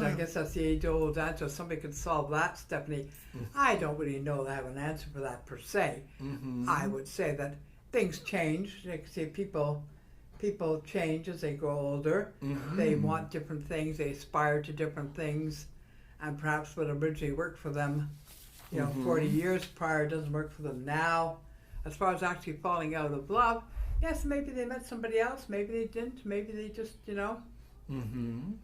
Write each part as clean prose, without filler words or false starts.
I guess that's the age-old answer. Somebody could solve that, Stephanie. I don't really know that I have an answer for that per se. I would say that things change. Like say people change as they grow older. They want different things. They aspire to different things, and perhaps what originally worked for them, 40 years prior doesn't work for them now. As far as actually falling out of love, yes, maybe they met somebody else. Maybe they didn't. Maybe they just,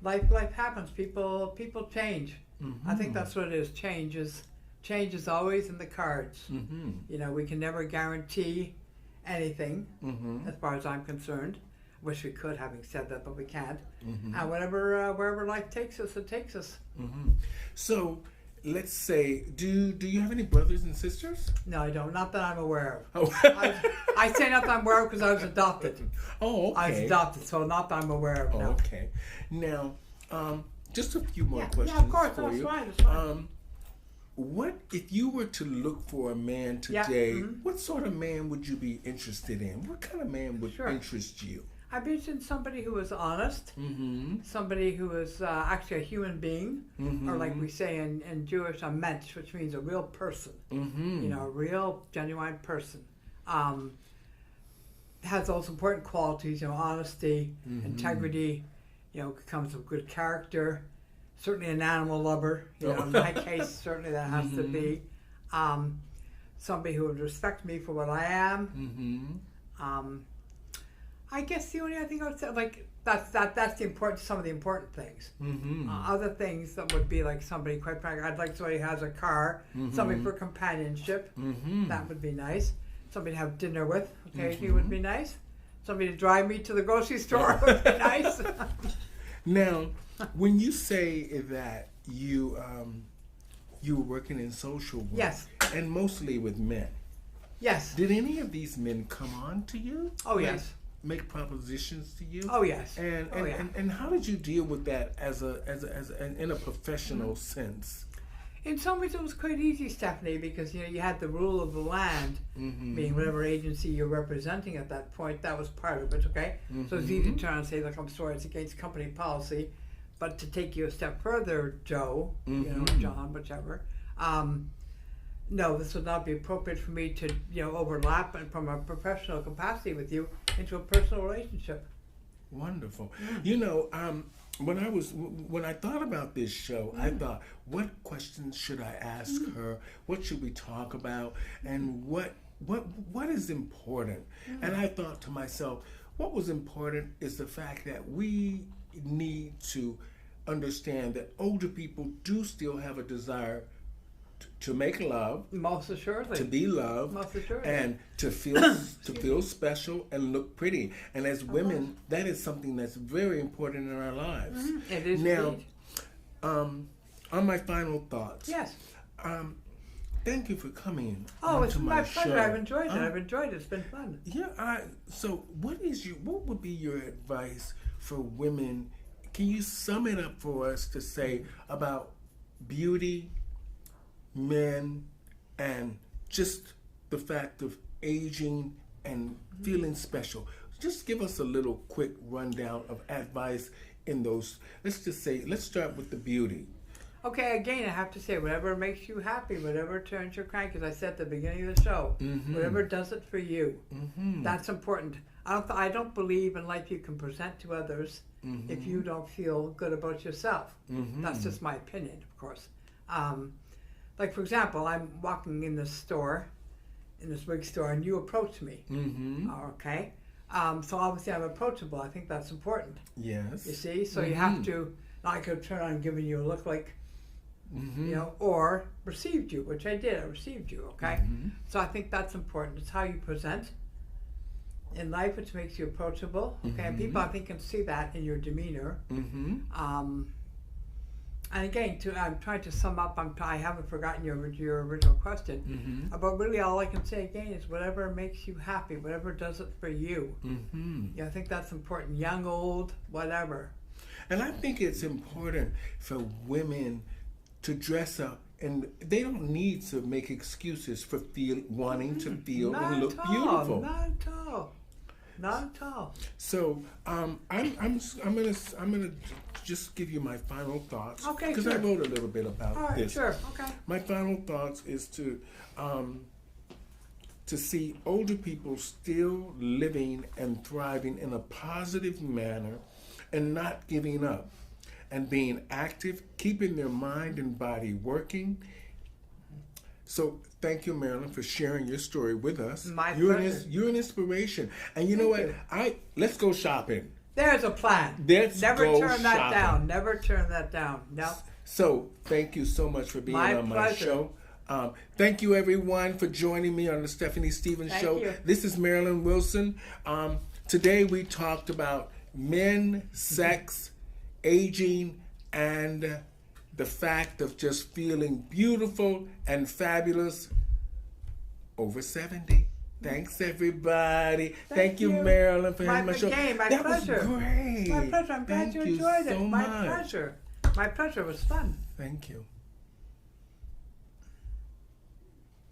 life happens. People change. I think that's what it is. Change is always in the cards. We can never guarantee anything, as far as I'm concerned. Wish we could, having said that, but we can't. And wherever life takes us, it takes us. So, let's say, do you have any brothers and sisters? No, I don't. Not that I'm aware of. Oh. I say not that I'm aware of because I was adopted. Oh, okay. I was adopted, so not that I'm aware of. No. Okay. Now, just a few more questions. Yeah, of course. For That's you. fine. That's fine. What if you were to look for a man today? What sort of man would you be interested in? What kind of man would interest you? I'd be interested in somebody who was honest, somebody who was actually a human being, or like we say in Jewish, a mensch, which means a real person, a real, genuine person. Has those important qualities, honesty, integrity, comes with good character, certainly an animal lover, in my case, certainly that has to be. Somebody who would respect me for what I am. I guess the only other thing I would say, that's the important, some of the important things. Other things that would be like somebody, quite frankly, I'd like somebody who has a car, somebody for companionship, that would be nice. Somebody to have dinner with, occasionally would be nice. Somebody to drive me to the grocery store would be nice. Now, when you say that you were working in social work, and mostly with men, did any of these men come on to you? Oh, yes. Make propositions to you? Oh, yes. And how did you deal with that as in a professional sense? In some ways, it was quite easy, Stephanie, because you had the rule of the land, being whatever agency you're representing at that point. That was part of it. Okay, so it's easy to turn and say, "Look, I'm sorry, it's against company policy," but to take you a step further, Joe, John, whichever. No, this would not be appropriate for me to, overlap and from a professional capacity with you into a personal relationship. Wonderful. When I thought about this show, I thought, what questions should I ask her? What should we talk about? And what is important? And I thought to myself, what was important is the fact that we need to understand that older people do still have a desire to make love, most assuredly, to be loved, most assuredly, and to feel special and look pretty. And as women, that is something that's very important in our lives. It is. Now, on my final thoughts. Yes. Thank you for coming. Oh, it's my pleasure. Show. I've enjoyed it. I've enjoyed it. It's been fun. Yeah. So, what would be your advice for women? Can you sum it up for us to say about beauty, men, and just the fact of aging and feeling special? Just give us a little quick rundown of advice in those. Let's start with the beauty. Okay, again, I have to say, whatever makes you happy, whatever turns your crank, as I said at the beginning of the show, whatever does it for you, that's important. I don't believe in life you can present to others if you don't feel good about yourself. That's just my opinion, of course. Like, for example, I'm walking in this store, in this wig store, and you approach me. Okay? So obviously I'm approachable. I think that's important. Yes. You see? So you have to, I could turn on giving you a look like, or received you, which I did. I received you, okay? So I think that's important. It's how you present in life, which makes you approachable. Okay? And people, I think, can see that in your demeanor. And again, I'm trying to sum up. I haven't forgotten your original question. But really, all I can say again is whatever makes you happy, whatever does it for you. Yeah, I think that's important. Young, old, whatever. And I think it's important for women to dress up, and they don't need to make excuses for wanting to feel and look beautiful. Not at all. Not at all. So I'm gonna just give you my final thoughts. Okay, Because sure. I wrote a little bit about All right, this. sure. Okay. My final thoughts is to see older people still living and thriving in a positive manner and not giving up and being active, keeping their mind and body working. So thank you, Marlyn, for sharing your story with us. My You're pleasure. you're an inspiration. And you know what? you. Let's go shopping. There's a plan. Let's Never go turn that shopping. down. Never turn that down. No. So thank you so much for being My on my pleasure. show. Thank you, everyone, for joining me on the Stephanie Stevens Thank Show. you. This is Marlyn Wilson. Today we talked about men, sex, aging, and the fact of just feeling beautiful and fabulous over 70. Thanks, everybody. Thank you, Marlyn, for having my show. My That pleasure. was great. My pleasure. I'm glad Thank you enjoyed it. so My much. pleasure. My pleasure. It was fun. Thank you.